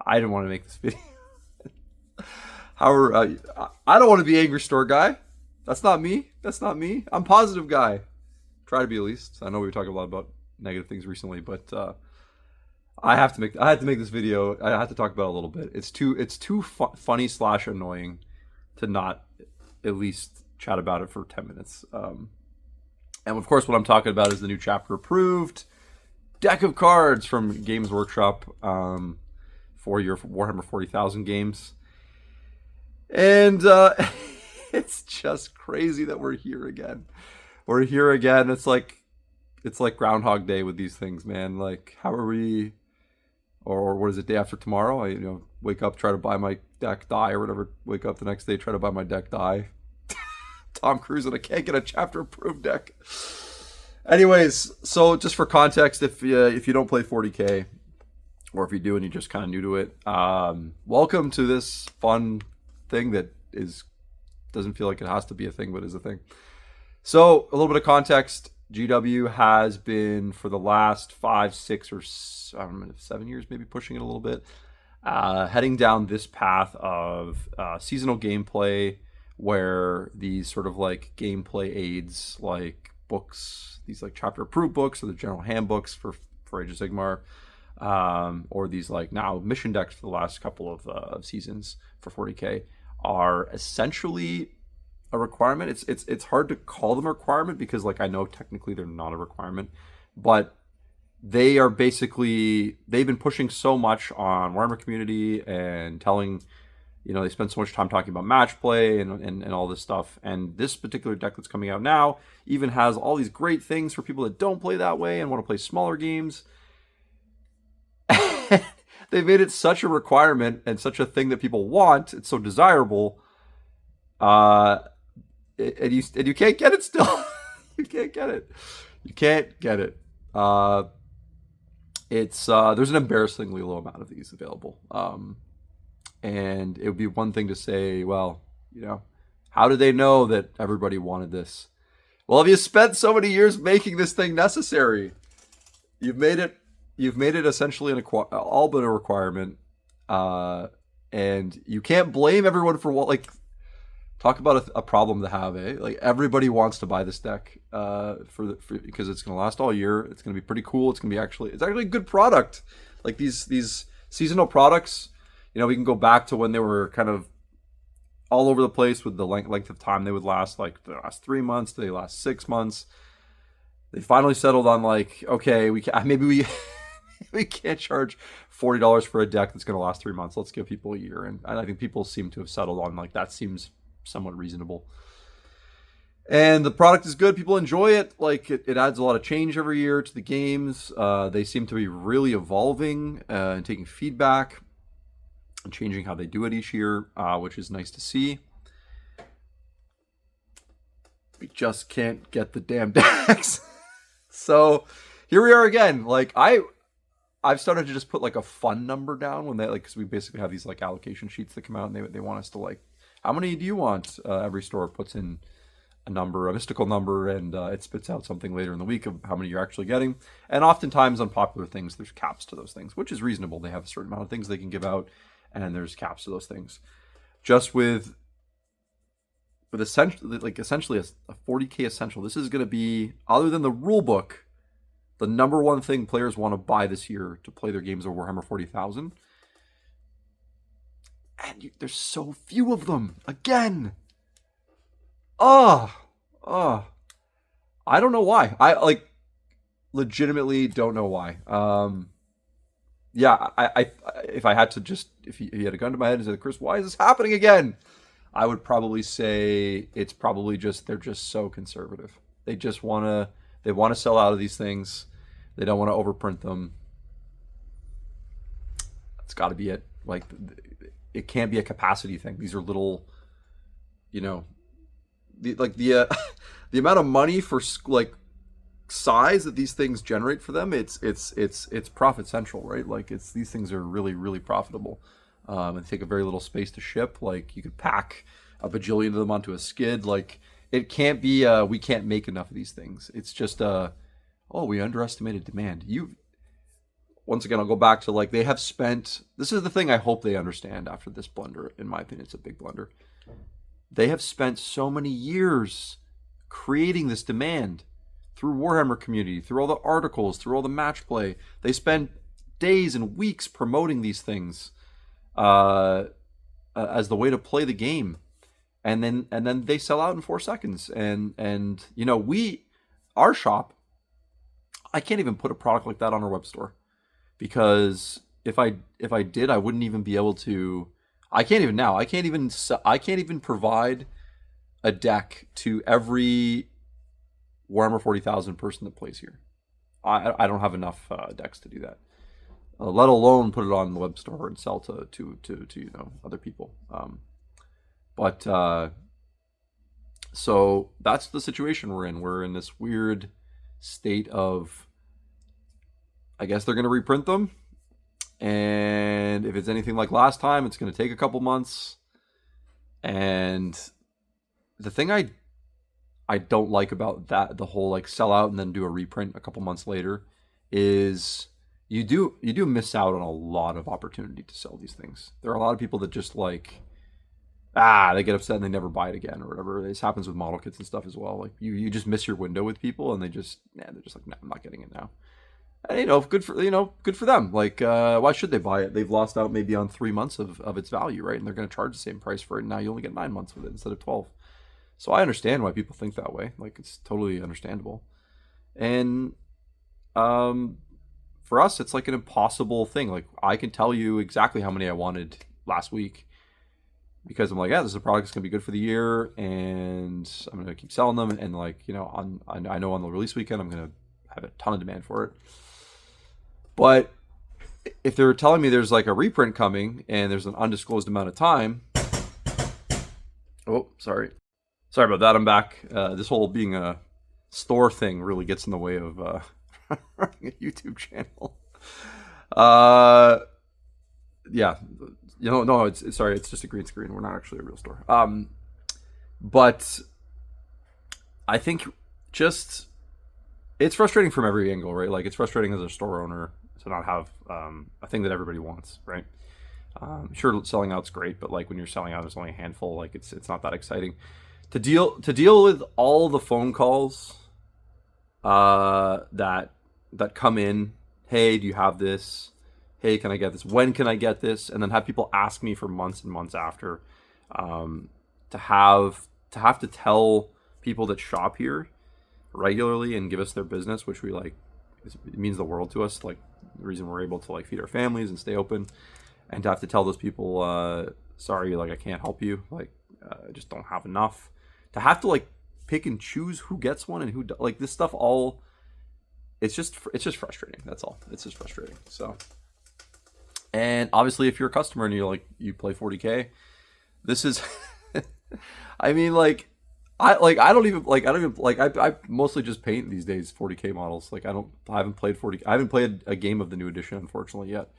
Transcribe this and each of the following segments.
I didn't want to make this video. However, I don't want to be angry store guy. That's not me. That's not me. I'm positive guy. Try to be at least. I know we were talking a lot about negative things recently, but I had to make this video. I had to talk about it a little bit. It's too funny / annoying to not at least chat about it for 10 minutes. And of course, what I'm talking about is the new chapter approved deck of cards from Games Workshop for your Warhammer 40,000 games. And it's just crazy that we're here again. We're here again. It's like Groundhog Day with these things, man. Like, how are we? Or what is it? Day after tomorrow? I wake up, try to buy my deck die or whatever. Wake up the next day, try to buy my deck die. Tom Cruise and I can't get a chapter approved deck. Anyways, so just for context, if you don't play 40K, or if you do and you're just kind of new to it, welcome to this fun thing that doesn't feel like it has to be a thing, but is a thing. So a little bit of context: GW has been for the last 5, 6, or 7 years, maybe pushing it a little bit, heading down this path of seasonal gameplay, where these sort of like gameplay aids, like books, these like chapter approved books or the general handbooks for Age of Sigmar, or these like now mission decks for the last couple of seasons for 40K, are essentially a requirement. It's hard to call them a requirement because, like, I know technically they're not a requirement, but they are basically, they've been pushing so much on Warhammer community and telling, they spend so much time talking about match play and all this stuff. And this particular deck that's coming out now even has all these great things for people that don't play that way and want to play smaller games. They made it such a requirement and such a thing that people want. It's so desirable. And you can't get it still. You can't get it. You can't get it. There's an embarrassingly low amount of these available. And it would be one thing to say, well, how did they know that everybody wanted this? Well, if you spent so many years making this thing necessary, you've made it essentially all but a requirement. And you can't blame everyone for what, like, talk about a problem to have, eh? Like, everybody wants to buy this deck because it's going to last all year. It's going to be pretty cool. It's actually a good product. Like these seasonal products, we can go back to when they were kind of all over the place with the length of time they would last. Like, they last 3 months, they last 6 months. They finally settled on, like, okay, we can't charge $40 for a deck that's going to last 3 months. Let's give people a year, and I think people seem to have settled on, like, that seems somewhat reasonable. And the product is good. People enjoy it. Like, it adds a lot of change every year to the games. They seem to be really evolving and taking feedback and changing how they do it each year, which is nice to see. We just can't get the damn decks. So here we are again. Like, I've started to just put like a fun number down when because we basically have these like allocation sheets that come out and they want us to, like, how many do you want? Every store puts in a mystical number, and it spits out something later in the week of how many you're actually getting. And oftentimes on popular things, there's caps to those things, which is reasonable. They have a certain amount of things they can give out, and there's caps to those things. Just with essentially a 40K essential, this is going to be, other than the rule book, the number one thing players want to buy this year to play their games of Warhammer 40,000. And there's so few of them. Again. I don't know why. I legitimately don't know why. If I had to if you had a gun to my head and said, Chris, why is this happening again? I would probably say it's probably they're just so conservative. They want to sell out of these things. They don't want to overprint them. That's got to be it. Like, it can't be a capacity thing. These are little, the amount of money for like size that these things generate for them. It's profit central, right? Like, these things are really, really profitable. And take a very little space to ship. Like, you could pack a bajillion of them onto a skid. Like, it can't be we can't make enough of these things. It's just we underestimated demand. once again, I'll go back to like they have spent. This is the thing I hope they understand after this blunder. In my opinion, it's a big blunder. They have spent so many years creating this demand through Warhammer community, through all the articles, through all the match play. They spend days and weeks promoting these things as the way to play the game, and then they sell out in 4 seconds. And you know, our shop, I can't even put a product like that on our web store, because if I did, I wouldn't even be able to. I can't even now. I can't even provide a deck to every Warhammer 40,000 person that plays here. I don't have enough decks to do that. Let alone put it on the web store and sell to you know, other people. But so that's the situation we're in. We're in this weird state of, I guess they're going to reprint them, and if it's anything like last time, it's going to take a couple months. And the thing I don't like about that, the whole like sell out and then do a reprint a couple months later, is you do miss out on a lot of opportunity to sell these things. There are a lot of people that just like, they get upset and they never buy it again or whatever. This happens with model kits and stuff as well. Like you just miss your window with people, and they're just like, nah, I'm not getting it now. And, you know, good for them. Like, why should they buy it? They've lost out maybe on 3 months of its value, right? And they're going to charge the same price for it. And now you only get 9 months with it instead of 12. So I understand why people think that way. Like, it's totally understandable. And for us, it's like an impossible thing. Like, I can tell you exactly how many I wanted last week, because I'm like, yeah, this is a product that's going to be good for the year, and I'm going to keep selling them. And like, you know, I know on the release weekend, I'm going to have a ton of demand for it. But if they're telling me there's like a reprint coming and there's an undisclosed amount of time, sorry about that. I'm back. This whole being a store thing really gets in the way of running a YouTube channel. Yeah, you know, no, it's sorry, it's just a green screen. We're not actually a real store. But I think just it's frustrating from every angle, right? Like, it's frustrating as a store owner to not have a thing that everybody wants, right? Sure, selling out's great, but like when you're selling out, there's only a handful. Like, it's not that exciting to deal with all the phone calls that come in. Hey, do you have this? Hey, can I get this? When can I get this? And then have people ask me for months and months after, to have to tell people that shop here regularly and give us their business, which we like, it means the world to us. Like, the reason we're able to like feed our families and stay open, and to have to tell those people, sorry, like I can't help you. Like, I just don't have enough. To have to like pick and choose who gets one and who like this stuff all. It's just frustrating. That's all. It's just frustrating. So. And obviously, if you're a customer and you play 40K, this is, I mean, I mostly just paint these days 40K models. Like, I haven't played a game of the new edition, unfortunately, yet.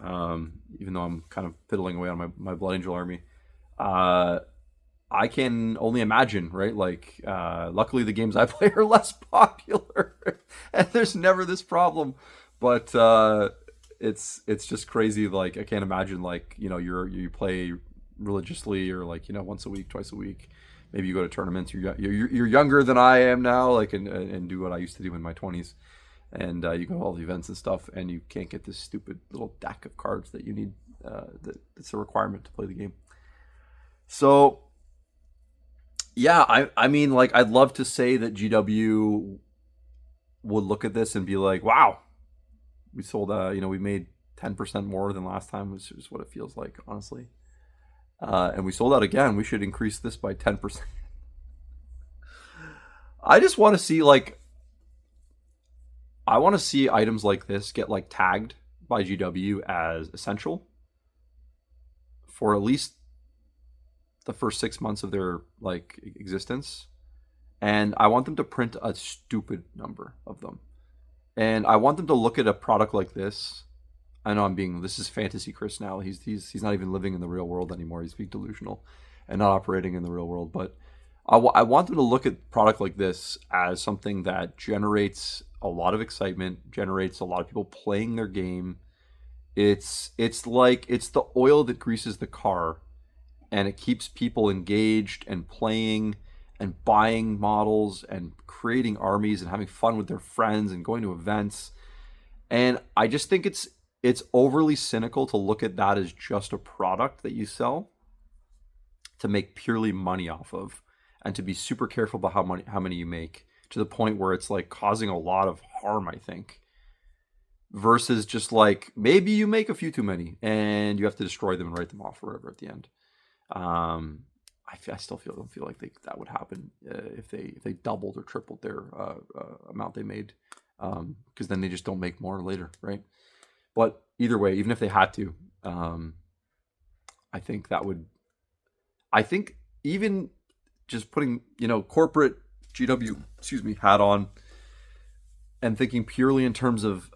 Even though I'm kind of fiddling away on my Blood Angel army. I can only imagine, right? Like, luckily the games I play are less popular, and there's never this problem. But it's just crazy. Like, I can't imagine, like, you know, you play religiously, or like, you know, once a week, twice a week. Maybe you go to tournaments. You're younger than I am now, like, and do what I used to do in my 20s, and you go to all the events and stuff, and you can't get this stupid little deck of cards that you need. That's a requirement to play the game. So, yeah, I mean, like, I'd love to say that GW would look at this and be like, wow, we sold, you know, we made 10% more than last time, which is what it feels like, honestly. And we sold out again. We should increase this by 10%. I just want to see, like, I want to see items like this get, like, tagged by GW as essential for at least the first 6 months of their, like, existence. And I want them to print a stupid number of them. And I want them to look at a product like this. I know this is fantasy Chris now. He's not even living in the real world anymore. He's being delusional and not operating in the real world. But I want them to look at a product like this as something that generates a lot of excitement, generates a lot of people playing their game. It's like it's the oil that greases the car, and it keeps people engaged and playing and buying models and creating armies and having fun with their friends and going to events. And I just think it's overly cynical to look at that as just a product that you sell to make purely money off of, and to be super careful about how many you make, to the point where it's like causing a lot of harm, I think. Versus just like maybe you make a few too many and you have to destroy them and write them off forever at the end. I still don't feel like that would happen if they doubled or tripled their amount they made, because then they just don't make more later, right? But either way, even if they had to, I think that would. I think even just putting corporate GW hat on and thinking purely in terms of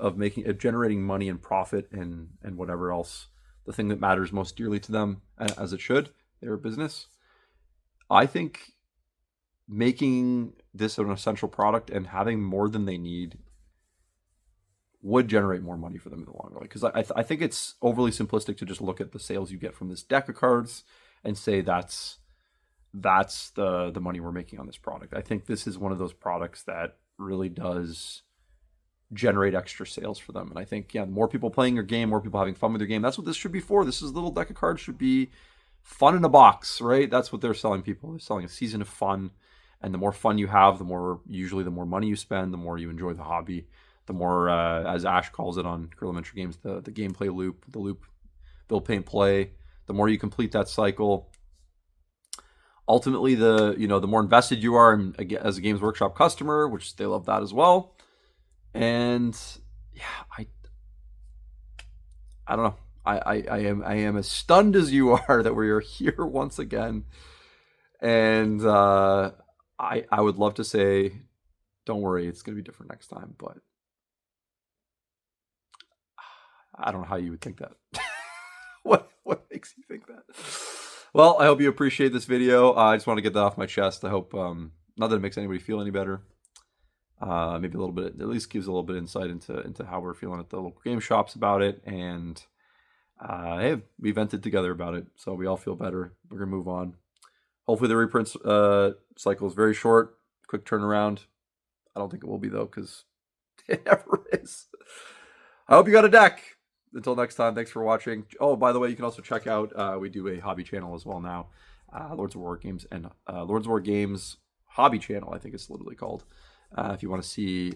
generating money and profit and whatever else, the thing that matters most dearly to them, as it should, their business. I think making this an essential product and having more than they need would generate more money for them in the long run. Because I think it's overly simplistic to just look at the sales you get from this deck of cards and say that's the money we're making on this product. I think this is one of those products that really does generate extra sales for them. And I think, more people playing your game, more people having fun with your game. That's what this should be for. This little deck of cards should be fun in a box, right? That's what they're selling people. They're selling a season of fun. And the more fun you have, the more money you spend, the more you enjoy the hobby, the more, as Ash calls it on Guerrilla Miniature Games, the gameplay loop, the loop, build, paint, play. The more you complete that cycle, ultimately, the more invested you are as a Games Workshop customer, which they love that as well. And I don't know. I am as stunned as you are that we are here once again. And I would love to say, don't worry, it's going to be different next time. But I don't know how you would think that. What makes you think that? Well, I hope you appreciate this video. I just want to get that off my chest. I hope not that it makes anybody feel any better. Maybe a little bit, at least gives a little bit of insight into how we're feeling at the local game shops about it. And hey, we vented together about it, so we all feel better. We're gonna move on. Hopefully the reprint cycle is very short, quick turnaround. I don't think it will be though, because it never is. I hope you got a deck. Until next time, thanks for watching. Oh, by the way, you can also check out, we do a hobby channel as well now, Lords of War Games, and Lords of War Games hobby channel, I think it's literally called. If you want to see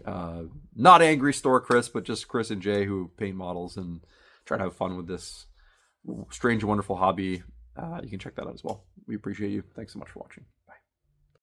not Angry Store Chris, but just Chris and Jay who paint models and try to have fun with this strange and wonderful hobby, you can check that out as well. We appreciate you. Thanks so much for watching.